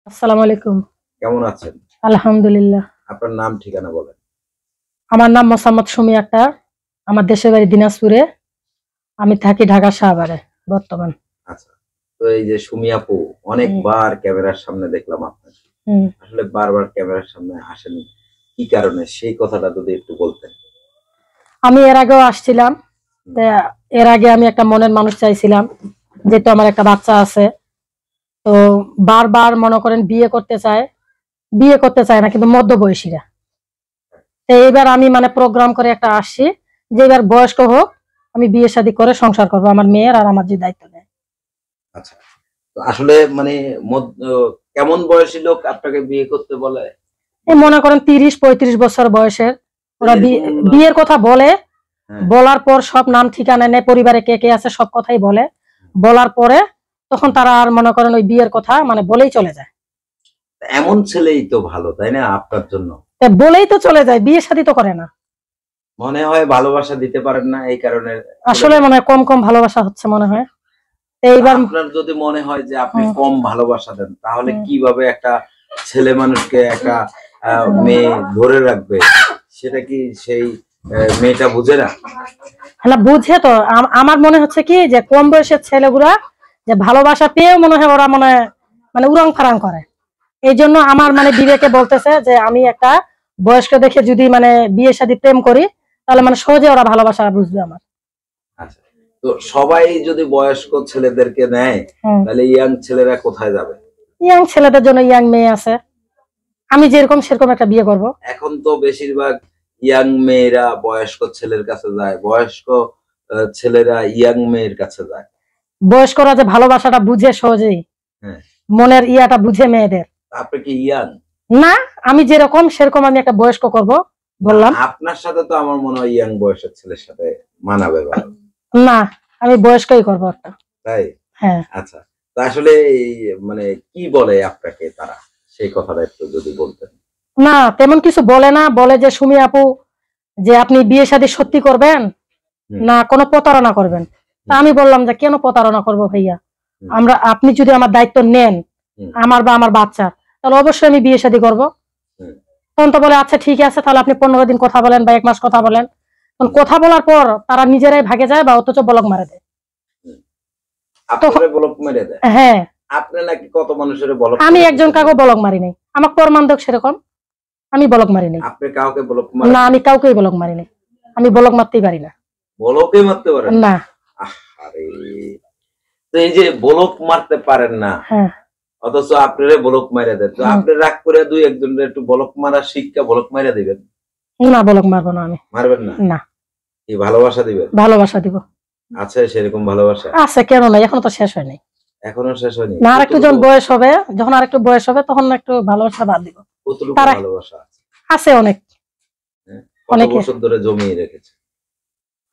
আসসালামু আলাইকুম। কেমন আছেন? আলহামদুলিল্লাহ। আপনার নাম ঠিকানা বলেন। আমার নাম মোসাম্মদ সুমি আক্তার। আমার দেশের বাড়ি দিনাজপুরে। আমি থাকি ঢাকা শাহবাগে বর্তমান। আচ্ছা। তো এই যে সুমি আপু হুম, অনেকবার ক্যামেরার সামনে দেখলাম আপনাকে। হুম। আসলে বারবার ক্যামেরার সামনে আসেন কি কারণে? সেই কথাটা যদি একটু বলতেন। আমি এর আগেও আসছিলাম। তা এর আগে আমি একটা মনের মানুষ চাইছিলাম। যেহেতু আমার একটা বাচ্চা আছে। তো বারবার মনে করেন বিয়ে করতে চায়। বিয়ে করতে চায় না কিন্তু মধ্যবয়সীরা। তো এইবার আমি মানে প্রোগ্রাম করে একটা আসছি যে এবার বয়স্ক হোক, আমি বিয়ে শাদী করে সংসার করবো আমার মেয়ের আর আমার যে দায়িত্ব নেয়। আচ্ছা। তো আসলে মানে কেমন বয়সী লোক আপনাকে বিয়ে করতে বলে? এই মনে করেন ৩০-৩৫ বছর বয়সের ওরা এরকম বিয়ের কথা বলে। হ্যাঁ। বলার পর সব নাম ঠিকানা নেয়, পরিবারে কে কে আছে সব কথাই বলে। বলার পরে তখন তারা আর মনে করেন ওই বিয়ের কথা মানে বলেই চলে যায়। এমন ছেলেই তো ভালো, তাই না? আপনার জন্য। তা বলেই তো চলে যায়, বিয়ে শাদী তো করে না। মনে হয় ভালোবাসা দিতে পারেন না এই কারণে আসলে মনে হয় কম কম ভালোবাসা হচ্ছে মনে হয়। এইবার আপনার যদি মনে হয় যে আপনি হুম, কম ভালোবাসা দেন তাহলে হুম। কিভাবে একটা ছেলে মানুষকে একটা মেয়ে ধরে রাখবে? সেটা কি সেই মেয়েটা বুঝে না? হ্যাঁ বুঝে তো আমার মনে হচ্ছে কি যে কম বয়সের ছেলেগুলা যে ভালোবাসা পেয়েও মনে হয় ওরা মনে মানে উড়াং ফারাং করে। এই জন্য আমার মানে বিবেকে বলতেছে যে আমি একটা বয়স্ক দেখে যদি মানে বিয়ে শাদী প্রেম করি তাহলে মানে সহজে ওরা ভালোবাসা বুঝবে আমার। আচ্ছা। তো সবাই যদি বয়স্ক ছেলেদেরকে নেয় তাহলে ইয়াং ছেলেরা কোথায় যাবে? ইয়াং ছেলেদের জন্য ইয়াং মেয়ে আছে। আমি যেরকম সেরকম একটা বিয়ে করব। এখন তো বেশিরভাগ ইয়াং মেয়েরা বয়স্ক ছেলের কাছে যায়, বয়স্ক ছেলেরা ইয়াং মেয়ের কাছে যায়। বয়স্করা যে ভালোবাসাটা বুঝে সহজেই, হ্যাঁ। মনের ইয়াটা বুঝে মেয়েদের। আপনি কি ইয়াং? না, আমি যেরকম সেরকম আমি একটা বয়স্ক করব বললাম। আপনার সাথে তো আমার মনে হয় ইয়াং বয়সের ছেলের সাথে মানাবে ভালো। না, আমি বয়স্কই করব একটা। তাই? হ্যাঁ। আচ্ছা। তো আসলে এই মানে কি বলে আপনাকে তারা? সেই কথাটা একটু যদি বলতেন। না, তেমন কিছু বলে না। বলে যে সুমি আপু যে আপনি বিয়ে শাদী সত্যি করবেন হুম, না কোনো প্রতারণা করবেন। তা হুম, আমি বললাম যে কেন প্রতারণা করব ভাইয়া? হুম, আপনি যদি আমার দায়িত্ব নেন হুম, আমার বা আমার বাচ্চার, তাহলে অবশ্যই আমি বিয়ে শাদী করব। হুম, তখন তো বলে আচ্ছা ঠিক আছে তাহলে আপনি ১৫ দিন কথা বলেন বা ১ মাস কথা বলেন। তখন হুম, কথা বলার পর তারা নিজেরাই ভাগে যায় বা অথচ ব্লক মারে দেয়। হুম। তখন আপনারে ব্লক মেরে দেয়? হ্যাঁ, আপনি নাকি কত মানুষের ব্লক আমি করে একজন দিয়েছেন? কাউকে ব্লক মারি নাই। আমার প্রমাণ দেখ সেরকম। আমি ব্লক মারি নাই। আপনি কাউকে ব্লক না, মারেন? আমি কাউকেই ব্লক মারি নাই। আমি ব্লক মারতেই পারি না। ব্লকই মারতে পারেন না? না। আহারে! তো এই যে ব্লক মারতে পারেন না, হ্যাঁ, অথচ আপনারে ব্লক মাইরা দেন। তো হুম। আপনি রাগ করে দুই একজনের একটু ব্লক মারা শিক্ষা ব্লক মাইরা দিবেন। না, ব্লক মারবো না আমি। মারবেন না? না, কি ভালোবাসা দিবেন? ভালোবাসা দিব। আছে সেরকম ভালোবাসা? আছে কেন নাই? এখনো তো শেষ হয় নাই। এখনো শেষ হয়নি? না আরেকটু যখন কতটুকু বয়স হবে, যখন আরেকটু বয়স হবে তখন একটু ভালোবাসা বাদ দিব। কতটুকু তারা ভালোবাসা আছে? আছে অনেক। হ্যাঁ? কত অনেকে বছর ধরে জমিয়ে রেখেছে?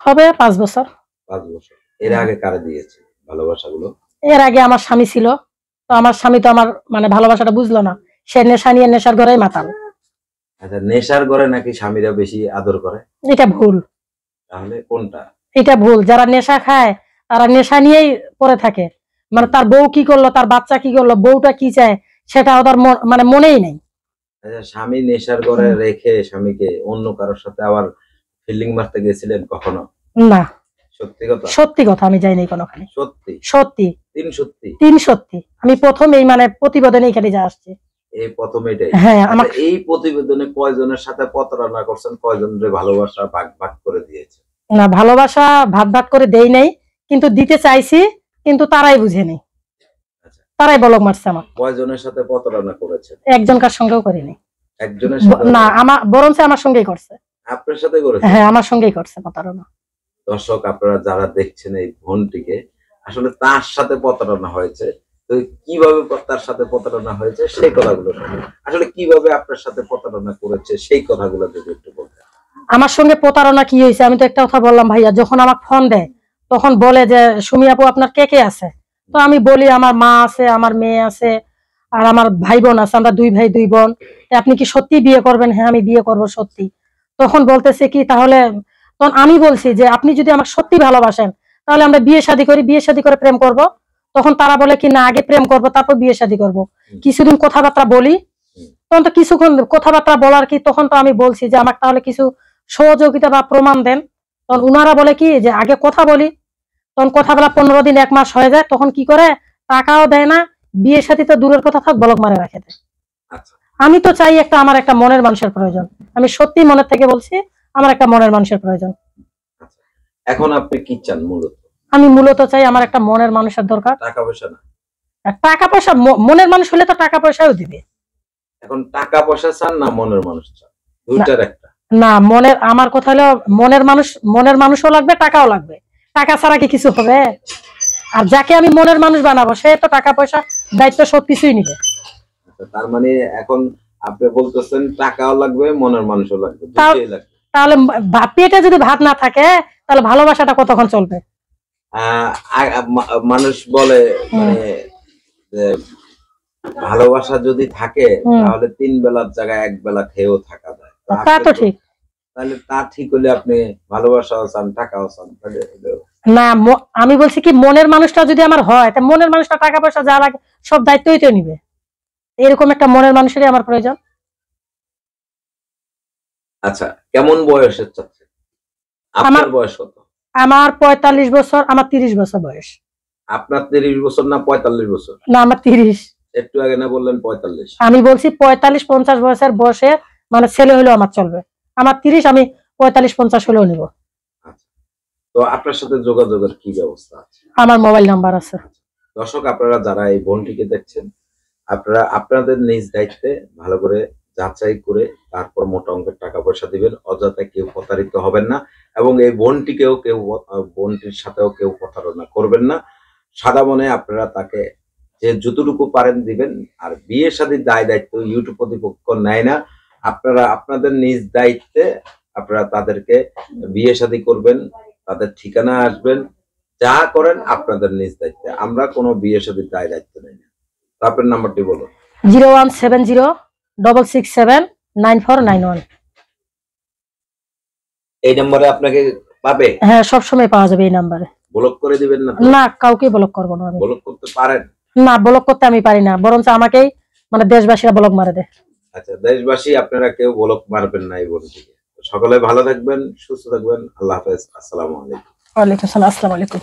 হবে ৫ বছর। ৫ বছর। এর আগে কারে দিয়েছে ভালোবাসাগুলো? এর আগে আমার স্বামী ছিল। তো আমার স্বামী তো আমার মানে ভালোবাসাটা বুঝলো না। সে নেশা নিয়ে নেশার ঘরেই মাতাল। আচ্ছা, নেশার ঘরে নাকি স্বামীরা বেশি আদর করে? এটা ভুল। তাহলে কোনটা? এটা ভুল। যারা নেশা খায় তারা নেশা নিয়েই পড়ে থাকে। মানে তার বউ কি করলো, তার বাচ্চা কি করলো, বউটা কি চায় সেটা ওদের মানে মনেই নেই। আচ্ছা, স্বামী নেশার ঘরে রেখে স্বামীকে অন্য কারোর সাথে আবার ফিল্ডিং মারতে গেছিলেন কখনো? না, সত্যি কথা? সত্যি কথা আমি যাই নাই কোনোখানে। সত্যি? সত্যি। সত্যি? ৩ সত্যি। আমি ১ম এই মানে প্রতিবেদনে এখানে যা আসছি। এই ১ম এটাই। হ্যাঁ, আচ্ছা, আমাকে এই প্রতিবেদনে কয়জনের সাথে প্রতারণা করছেন? কয়জনের ভালোবাসা ভাগ, ভাগ করে দিয়েছেন? না ভালোবাসা ভাগ করে দেই নাই। কিন্তু দিতে চাইছি কিন্তু তারাই বুঝে নেই। আচ্ছা। তারাই ব্লক মারছে আমার। কয়জনের সাথে প্রতারণা করেছেন? একজনকার সঙ্গেও করিনি। একজনের সাথে? না আমার বরঞ্চ আমার সঙ্গেই করছে। আপনার সাথে করেছেন? হ্যাঁ, আমার সঙ্গেই করছে প্রতারণা। দর্শক আপনারা যারা দেখছেন এই বোনটিকে, আসলে তার সাথে প্রতারণা হয়েছে। তো কিভাবে তার সাথে প্রতারণা হয়েছে সেই কথাগুলো শুনুন। আসলে কিভাবে আপনার সাথে প্রতারণা করেছে সেই কথাগুলো যদি একটু বলতেন। আমার সঙ্গে প্রতারণা কি হয়েছে আমি তো একটা কথা বললাম ভাইয়া, যখন আমাকে ফোন দেয় তখন বলে যে সুমি আপু আপনার কে কে আছে? তো আমি বলি আমার মা আছে, আমার মেয়ে আছে, আর আমার ভাই বোন আছে, আমরা ২ ভাই ২ বোন। আপনি কি সত্যি বিয়ে করবেন? হ্যাঁ আমি বিয়ে করব সত্যি। তখন বলতেছে কি তাহলে, তখন আমি বলছি যে আপনি যদি আমাকে সত্যি ভালোবাসেন তাহলে আমরা বিয়ে শাদী করি, বিয়ে শাদী করে প্রেম করব। তখন তারা বলে কি না আগে প্রেম করব তারপর বিয়ে শাদী করবো। কিছুদিন কথাবার্তা বলি, তখন তো কিছুক্ষণ কথাবার্তা বলার কি, তখন তো আমি বলছি যে আমাকে তাহলে কিছু সহযোগিতা বা প্রমাণ দেন। তখন উনারা বলে কি যে আগে কথা বলি, তখন কথা বলা 15 দিন 1 মাস হয়ে যায়, তখন কি করে টাকাও দেয় না, বিয়ে শাদী তো দূরের কথা থাক বলক মারে রাখে দেয়। আচ্ছা আমি তো চাই আমার একটা মনের মানুষের প্রয়োজন, আমি সত্যি মনের থেকে বলছি, আমার একটা মনের মানুষের প্রয়োজন। আচ্ছা, এখন আপনি কি চান মূলত? আমি মূলত চাই আমার একটা মনের মানুষের দরকার। টাকা পয়সা না? আর টাকা পয়সা মনের মানুষ হলে তো টাকা পয়সাও দিবে। এখন টাকা পয়সা চান না মনের মানুষ চান? দুইটার একটা। না, মনের, আমার কথা হলো মনের মানুষও লাগবে, টাকাও লাগবে। টাকা ছাড়া কি কিছু হবে? আর যাকে আমি মনের মানুষ বানাবো সে তো টাকা পয়সা দায়িত্ব সবকিছুই নিবে। আচ্ছা, তার মানে এখন আপনি বলতেছেন টাকাও লাগবে মনের মানুষও লাগবে, দুটোই লাগবে। তাহলে পেটে যদি ভাত না থাকে তাহলে ভালোবাসাটা কতক্ষণ চলবে? মানুষ বলে মানে যে ভালোবাসা যদি থাকে তাহলে 3 বেলার জায়গায় 1 বেলা খেয়েও থাকা যায়। তা তো ঠিক। তাহলে তা ঠিক হলে আপনি ভালোবাসাও চান টাকাও চান, তাহলে না, আমি বলছি কি মনের মানুষটা যদি আমার হয়, তা মনের মানুষটা টাকা পয়সা যা লাগে সব দায়িত্বই তো নিবে। এরকম একটা মনের মানুষেরই আমার প্রয়োজন। আচ্ছা, কেমন বয়সের চাচ্ছে? আপনার বয়স কত? আমার 45 বছর, আমার 30 বছর বয়স। আপনার 30 বছর না 45 বছর? না, আমার 30। একটু আগে না বললেন 45? আমি বলছি 45-50 বছর বয়সে মানে ছেলে হলেও আমার চলবে। আমার 30, আমি 45-50 হলেও নিব। আচ্ছা, তো আপনার সাথে যোগাযোগের কি ব্যবস্থা আছে? আমার মোবাইল নাম্বার আছে। দর্শক, আপনারা যারা এই বোনটিকে দেখছেন, আপনারা আপনাদের নিজ দায়িত্বে ভালো করে যাচাই করে তারপর মোটা অঙ্কের টাকা পয়সা দিবেন। অযথা কেউ প্রতারিত হবেন না, এবং এই বোনটিকেও বোনটির সাথেও কেউ প্রতারণা করবেন না। সাদা মনে আপনারা তাকে যে যতটুকু পারেন দিবেন। আর বিয়ে শাদীর দায় দায়িত্ব ইউটিউব কর্তৃপক্ষ নেয় না। আপনারা আপনাদের নিজ দায়িত্বে আপনারা তাদেরকে বিয়ে শাদী করবেন, তাদের ঠিকানা আসবেন, যা করেন আপনাদের নিজ দায়িত্বে। আমরা কোনো বিয়ে শাদীর দায় দায়িত্ব নেই না। আপনার নাম্বারটি বলুন। 0170-667-9491। এই নম্বরে আপনাকে পাবে? হ্যাঁ, সবসময় পাওয়া যাবে এই নাম্বারে। ব্লক করে দিবেন না? না, কাউকে ব্লক করবো না আমি। ব্লক করতে পারেন? না, ব্লক করতে আমি পারি না, বরঞ্চ আমাকেই মানে দেশবাসীরা ব্লক মারে দেয়। আচ্ছা, দেশবাসী আপনারা কেউ ব্লক মারবেন না এই বোনটিকে। সকলে ভালো থাকবেন, সুস্থ থাকবেন। আল্লাহ হাফেজ। আসসালামু আলাইকুম। ওয়ালাইকুম আসসালাম। আসসালামু আলাইকুম।